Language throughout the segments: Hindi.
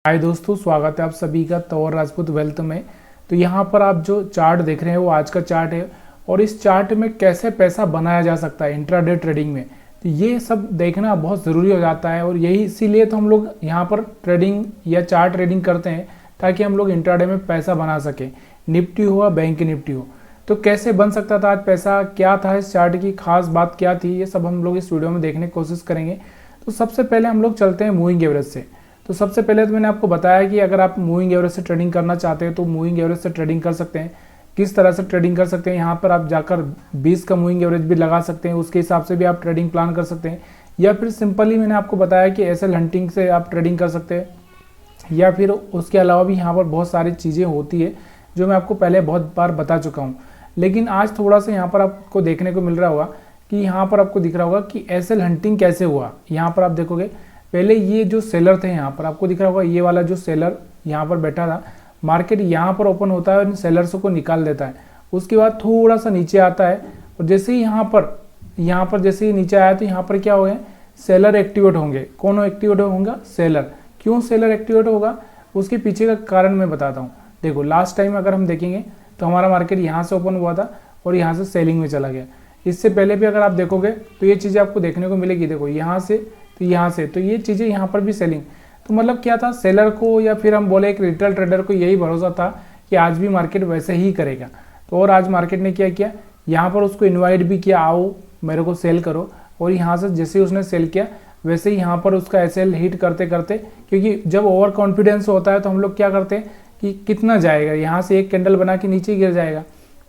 हाय दोस्तों, स्वागत है आप सभी का तौर राजपूत वेल्थ में। तो यहाँ पर आप जो चार्ट देख रहे हैं वो आज का चार्ट है और इस चार्ट में कैसे पैसा बनाया जा सकता है इंट्राडे ट्रेडिंग में, तो ये सब देखना बहुत ज़रूरी हो जाता है। और यही इसीलिए तो हम लोग यहाँ पर ट्रेडिंग या चार्ट ट्रेडिंग करते हैं ताकि हम लोग इंट्राडे में पैसा बना सकें। निफ्टी हो या बैंक निफ्टी हो, तो कैसे बन सकता था आज पैसा, क्या था इस चार्ट की खास बात क्या थी, ये सब हम लोग इस वीडियो में देखने की कोशिश करेंगे। तो सबसे पहले हम लोग चलते हैं मूविंग एवरेज से। तो सबसे पहले तो मैंने आपको बताया कि अगर आप मूविंग एवरेज से ट्रेडिंग करना चाहते हैं तो मूविंग एवरेज से ट्रेडिंग कर सकते हैं। किस तरह से ट्रेडिंग कर सकते हैं, यहाँ पर आप जाकर 20 का मूविंग एवरेज भी लगा सकते हैं, उसके हिसाब से भी आप ट्रेडिंग प्लान कर सकते हैं। या फिर सिंपली मैंने आपको बताया कि एसएल हंटिंग से आप ट्रेडिंग कर सकते हैं। या फिर उसके अलावा भी यहाँ पर बहुत सारी चीज़ें होती है जो मैं आपको पहले बहुत बार बता चुका हूँ। लेकिन आज थोड़ा सा यहाँ पर आपको देखने को मिल रहा होगा कि यहाँ पर आपको दिख रहा होगा कि एसएल हंटिंग कैसे हुआ। यहाँ पर आप देखोगे पहले ये जो सेलर थे, यहाँ पर आपको दिख रहा होगा ये वाला जो सेलर यहाँ पर बैठा था, मार्केट यहाँ पर ओपन होता है और इन सेलर्स को निकाल देता है। उसके बाद थोड़ा सा नीचे आता है और जैसे ही यहाँ पर जैसे ही नीचे आया तो यहाँ पर क्या हो गए, सेलर एक्टिवेट होंगे। कौन एक्टिवेट होगा? सेलर। क्यों सेलर एक्टिवेट होगा, उसके पीछे का कारण मैं बताता हूँ। देखो लास्ट टाइम अगर हम देखेंगे तो हमारा मार्केट यहाँ से ओपन हुआ था और यहाँ से सेलिंग में चला गया। इससे पहले भी अगर आप देखोगे तो ये चीज़ें आपको देखने को मिलेगी। देखो यहाँ से तो यहाँ से, तो ये चीज़ें यहाँ पर भी सेलिंग। तो मतलब क्या था, सेलर को या फिर हम बोले एक रिटेल ट्रेडर को यही भरोसा था कि आज भी मार्केट वैसे ही करेगा। तो और आज मार्केट ने क्या किया, यहाँ पर उसको इनवाइट भी किया, आओ मेरे को सेल करो। और यहाँ से जैसे ही उसने सेल किया वैसे ही यहाँ पर उसका एसएल हिट करते करते, क्योंकि जब ओवर कॉन्फिडेंस होता है तो हम लोग क्या करते हैं कि कितना जाएगा, यहाँ से एक कैंडल बना के नीचे गिर जाएगा,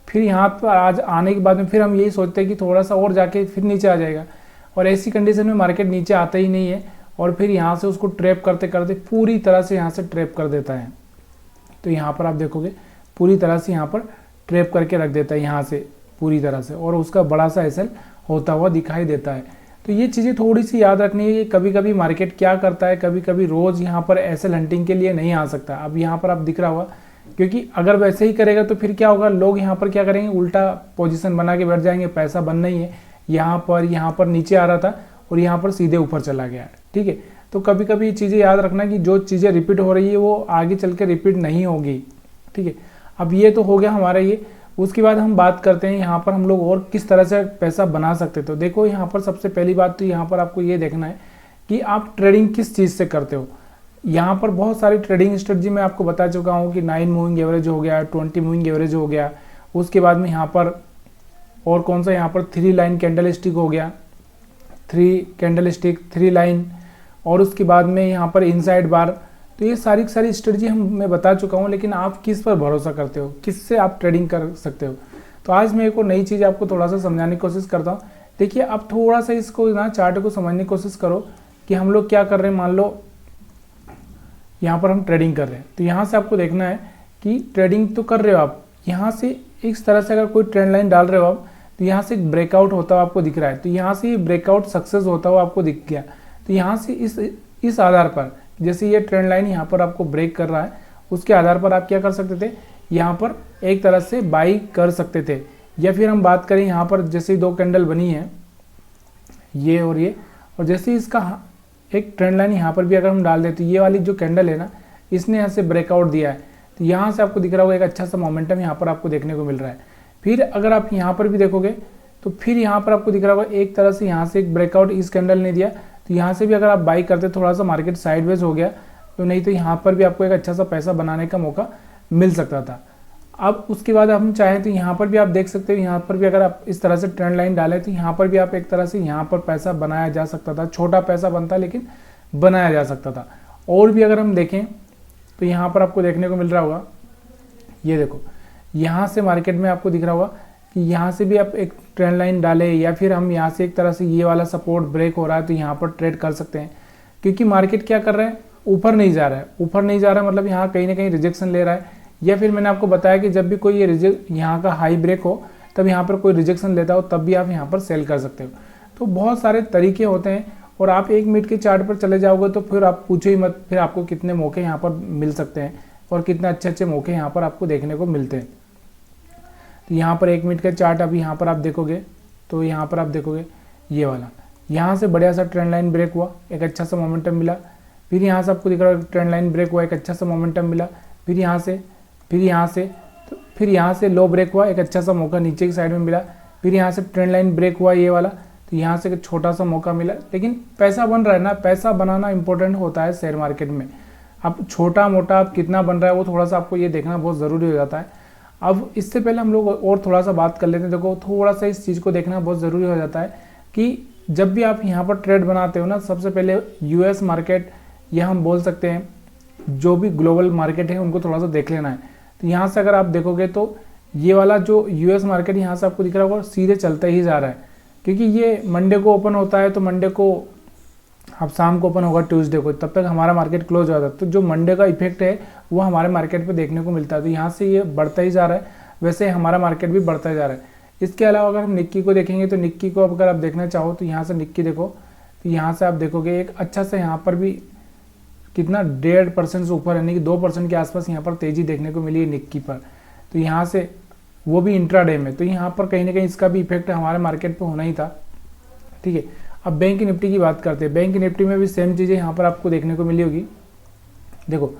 फिर यहाँ पर आज आने के बाद में फिर हम यही सोचते हैं कि थोड़ा सा और जाके फिर नीचे आ जाएगा। और ऐसी कंडीशन में मार्केट नीचे आता ही नहीं है और फिर यहाँ से उसको ट्रैप करते करते पूरी तरह से यहाँ से ट्रैप कर देता है। तो यहाँ पर आप देखोगे पूरी तरह से यहाँ पर ट्रैप करके रख देता है यहाँ से पूरी तरह से, और उसका बड़ा सा एसएल होता हुआ दिखाई देता है। तो ये चीज़ें थोड़ी सी याद रखनी है कि कभी कभी मार्केट क्या करता है, कभी कभी रोज़ यहाँ पर एसएल हंटिंग के लिए नहीं आ सकता। अब यहाँ पर आप दिख रहा होगा, क्योंकि अगर वैसे ही करेगा तो फिर क्या होगा, लोग यहाँ पर क्या करेंगे, उल्टा पोजीशन बना के बैठ जाएंगे, पैसा बनना ही है। यहाँ पर नीचे आ रहा था और यहाँ पर सीधे ऊपर चला गया। ठीक है, तो कभी कभी चीज़ें याद रखना कि जो चीज़ें रिपीट हो रही है वो आगे चल के रिपीट नहीं होगी। ठीक है, अब ये तो हो गया हमारा ये। उसके बाद हम बात करते हैं यहाँ पर हम लोग और किस तरह से पैसा बना सकते। तो देखो यहाँ पर सबसे पहली बात तो यहाँ पर आपको ये देखना है कि आप ट्रेडिंग किस चीज़ से करते हो। यहाँ पर बहुत सारी ट्रेडिंग स्ट्रेटजी मैं आपको बता चुका हूँ कि 9 मूविंग एवरेज हो गया, 20 मूविंग एवरेज हो गया। उसके बाद में यहाँ पर और कौन सा, यहाँ पर 3 लाइन कैंडल स्टिक हो गया, 3 कैंडल स्टिक 3 लाइन, और उसके बाद में यहाँ पर इनसाइड बार। तो ये सारी स्ट्रेटजी मैं बता चुका हूँ, लेकिन आप किस पर भरोसा करते हो, किससे आप ट्रेडिंग कर सकते हो। तो आज मैं एक और नई चीज़ आपको थोड़ा सा समझाने की कोशिश करता हूँ। देखिए अब थोड़ा सा इसको ना चार्ट को समझने की कोशिश करो कि हम लोग क्या कर रहे हैं। मान लो यहाँ पर हम ट्रेडिंग कर रहे हैं, तो यहाँ से आपको देखना है कि ट्रेडिंग तो कर रहे हो आप, यहाँ से इस तरह से अगर कोई ट्रेंड लाइन डाल रहे हो आप, तो यहाँ से एक ब्रेकआउट होता हुआ आपको दिख रहा है। तो यहाँ से ये ब्रेकआउट सक्सेस होता हुआ आपको दिख गया। तो यहाँ से इस आधार पर जैसे ये ट्रेंड लाइन यहाँ पर आपको ब्रेक कर रहा है, उसके आधार पर आप क्या कर सकते थे, यहाँ पर एक तरह से बाई कर सकते थे। या फिर हम बात करें यहाँ पर जैसे 2 कैंडल बनी है ये, और जैसे इसका एक ट्रेंड लाइन यहाँ पर भी अगर हम डाल दें तो ये वाली जो कैंडल है ना, इसने यहाँ से ब्रेकआउट दिया है। तो यहाँ से आपको दिख रहा होगा एक अच्छा सा मोमेंटम यहाँ पर आपको देखने को मिल रहा है। फिर अगर आप यहाँ पर भी देखोगे तो फिर यहाँ पर आपको दिख रहा होगा एक तरह से यहाँ से एक ब्रेकआउट इस कैंडल ने दिया। तो यहाँ से भी अगर आप बाई करते, थोड़ा सा मार्केट साइडवेज हो गया, तो नहीं तो यहाँ पर भी आपको एक अच्छा सा पैसा बनाने का मौका मिल सकता था। अब उसके बाद हम चाहें तो यहाँ पर भी आप देख सकते हो, यहाँ पर भी अगर आप इस तरह से ट्रेंड लाइन डालें तो यहाँ पर भी आप एक तरह से यहाँ पर पैसा बनाया जा सकता था। छोटा पैसा बनता लेकिन बनाया जा सकता था। और भी अगर हम देखें तो यहाँ पर आपको देखने को मिल रहा होगा, ये देखो यहाँ से मार्केट में आपको दिख रहा होगा कि यहाँ से भी आप एक ट्रेंड लाइन डालें, या फिर हम यहाँ से एक तरह से ये वाला सपोर्ट ब्रेक हो रहा है तो यहाँ पर ट्रेड कर सकते हैं। क्योंकि मार्केट क्या कर रहा है, ऊपर नहीं जा रहा है। ऊपर नहीं जा रहा है मतलब यहाँ कहीं ना कहीं रिजेक्शन ले रहा है। या फिर मैंने आपको बताया कि जब भी कोई ये यहाँ का हाई ब्रेक हो तब यहाँ पर कोई रिजेक्शन लेता हो तब भी आप यहाँ पर सेल कर सकते हो। तो बहुत सारे तरीके होते हैं और आप 1 मिनट के चार्ट पर चले जाओगे तो फिर आप पूछो ही मत, फिर आपको कितने मौके यहाँ पर मिल सकते हैं और कितने अच्छे मौके यहाँ पर आपको देखने को मिलते हैं। तो यहाँ पर 1 मिनट का चार्ट अभी यहाँ पर आप देखोगे तो यहाँ पर आप देखोगे ये वाला, यहाँ से बढ़िया सा ट्रेंड लाइन ब्रेक हुआ, एक अच्छा सा मोमेंटम मिला, फिर यहाँ से आपको दिख रहा है ट्रेंड लाइन ब्रेक हुआ, एक अच्छा सा मोमेंटम मिला, फिर यहाँ से तो फिर यहाँ से लो ब्रेक हुआ, एक अच्छा सा मौका नीचे की साइड में मिला, फिर यहाँ से ट्रेंड लाइन ब्रेक हुआ ये वाला, तो यहाँ से एक छोटा सा मौका मिला। लेकिन पैसा बन रहा है ना, पैसा बनाना इंपॉर्टेंट होता है शेयर मार्केट में। अब छोटा मोटा अब कितना बन रहा है वो थोड़ा सा आपको ये देखना बहुत ज़रूरी हो जाता है। अब इससे पहले हम लोग और थोड़ा सा बात कर लेते हैं। देखो थोड़ा सा इस चीज़ को देखना बहुत ज़रूरी हो जाता है कि जब भी आप यहाँ पर ट्रेड बनाते हो ना, सबसे पहले यूएस मार्केट या हम बोल सकते हैं जो भी ग्लोबल मार्केट है उनको थोड़ा सा देख लेना है। तो यहाँ से अगर आप देखोगे तो ये वाला जो यूएस मार्केट यहाँ से आपको दिख रहा होगा सीधे चलता ही जा रहा है, क्योंकि ये मंडे को ओपन होता है, तो मंडे को अब शाम को ओपन होगा ट्यूसडे को, तब तक हमारा मार्केट क्लोज हो जाता है। तो जो मंडे का इफेक्ट है वो हमारे मार्केट पे देखने को मिलता है। तो यहाँ से ये बढ़ता ही जा रहा है, वैसे हमारा मार्केट भी बढ़ता जा रहा है। इसके अलावा अगर हम निक्की को देखेंगे तो निक्की को अगर आप देखना चाहो तो यहाँ से निक्की देखो, तो यहाँ से आप देखोगे एक अच्छा सा यहाँ पर भी कितना 1.5% से ऊपर, यानी कि 2% के आसपास यहाँ पर तेजी देखने को मिली है निक्की पर। तो यहाँ से वो भी इंट्राडे में, तो यहाँ पर कहीं ना कहीं इसका भी इफेक्ट हमारे मार्केट पे होना ही था। ठीक है, अब बैंक निफ्टी की बात करते हैं। बैंक निफ्टी में भी सेम चीज़ें यहाँ पर आपको देखने को मिली होगी। देखो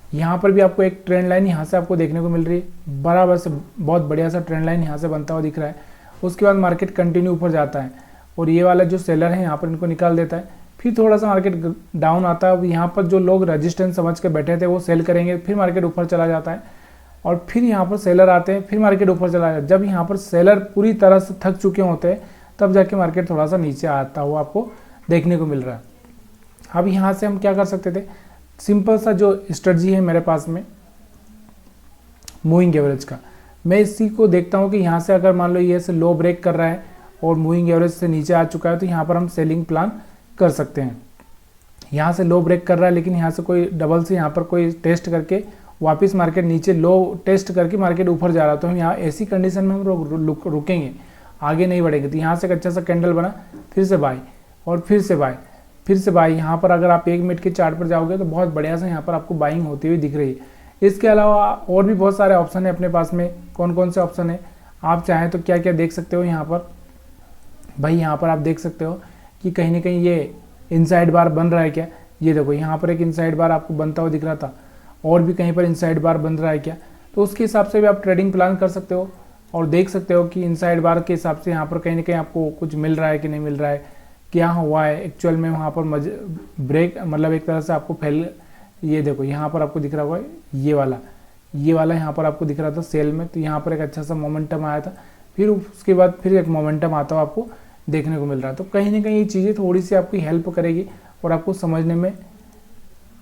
यहाँ पर भी आपको एक ट्रेंड लाइन यहाँ से आपको देखने को मिल रही है, बराबर से बहुत बढ़िया सा ट्रेंड लाइन यहाँ से बनता हुआ दिख रहा है। उसके बाद मार्केट कंटिन्यू ऊपर जाता है और ये वाला जो सेलर है यहाँ पर इनको निकाल देता है, फिर थोड़ा सा मार्केट डाउन आता है। अब यहाँ पर जो लोग रेजिस्टेंस समझ के बैठे थे वो सेल करेंगे, फिर मार्केट ऊपर चला जाता है और फिर यहाँ पर सेलर आते हैं, फिर मार्केट ऊपर चला जाता है। जब यहाँ पर सेलर पूरी तरह से थक चुके होते हैं तब जाके मार्केट थोड़ा सा नीचे आता हुआ आपको देखने को मिल रहा है। अब यहाँ से हम क्या कर सकते थे, सिंपल सा जो स्ट्रेटजी है मेरे पास में मूविंग एवरेज का, मैं इसी को देखता हूँ कि यहाँ से अगर मान लो ये से लो ब्रेक कर रहा है और मूविंग एवरेज से नीचे आ चुका है, तो यहाँ पर हम सेलिंग प्लान कर सकते हैं। यहाँ से लो ब्रेक कर रहा है लेकिन यहाँ से कोई डबल से यहाँ पर कोई टेस्ट करके वापस मार्केट नीचे लो टेस्ट करके मार्केट ऊपर जा रहा है, तो हम यहाँ ऐसी कंडीशन में हम रुकेंगे, आगे नहीं बढ़ेंगे। तो यहाँ से एक अच्छा सा कैंडल बना, फिर से बाय और फिर से बाय, फिर से बाय। यहाँ पर अगर आप 1 मिनट के चार्ट पर जाओगे तो बहुत बढ़िया से यहाँ पर आपको बाइंग होती हुई दिख रही है। इसके अलावा और भी बहुत सारे ऑप्शन है अपने पास में। कौन कौन से ऑप्शन है, आप चाहें तो क्या क्या देख सकते हो यहाँ पर भाई। यहाँ पर आप देख सकते हो कि कहीं ना कहीं ये इनसाइड बार बन रहा है क्या। ये देखो यहाँ पर एक इनसाइड बार आपको बनता हुआ दिख रहा था, और भी कहीं पर इनसाइड बार बन रहा है क्या, तो उसके हिसाब से भी आप ट्रेडिंग प्लान कर सकते हो और देख सकते हो कि इनसाइड बार के हिसाब से यहाँ पर कहीं ना कहीं आपको कुछ मिल रहा है कि नहीं मिल रहा है, क्या हुआ है एक्चुअल में वहाँ पर ब्रेक, मतलब एक तरह से आपको फैल। ये देखो यहाँ पर आपको दिख रहा होगा ये वाला यहाँ पर आपको दिख रहा था सेल में, तो यहाँ पर एक अच्छा सा मोमेंटम आया था, फिर उसके बाद फिर एक मोमेंटम आता हुआ आपको देखने को मिल रहा है। तो कहीं ना कहीं ये चीज़ें थोड़ी सी आपकी हेल्प करेगी और आपको समझने में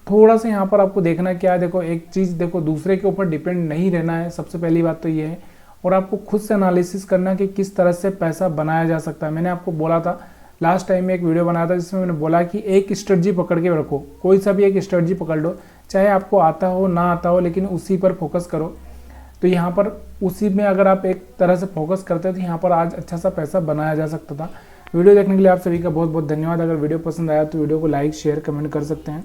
थोड़ा सा यहाँ पर आपको देखना क्या है। देखो एक चीज़ देखो, दूसरे के ऊपर डिपेंड नहीं रहना है, सबसे पहली बात तो ये है, और आपको खुद से एनालिसिस करना कि किस तरह से पैसा बनाया जा सकता है। मैंने आपको बोला था लास्ट टाइम में एक वीडियो बनाया था जिसमें मैंने बोला कि एक स्ट्रेटजी पकड़ के रखो, कोई सा भी एक स्ट्रेटजी पकड़ लो, चाहे आपको आता हो ना आता हो, लेकिन उसी पर फोकस करो। तो यहाँ पर उसी में अगर आप एक तरह से फोकस करते हैं तो यहाँ पर आज अच्छा सा पैसा बनाया जा सकता था। वीडियो देखने के लिए आप सभी का बहुत बहुत धन्यवाद। अगर वीडियो पसंद आया तो वीडियो को लाइक शेयर कमेंट कर सकते हैं।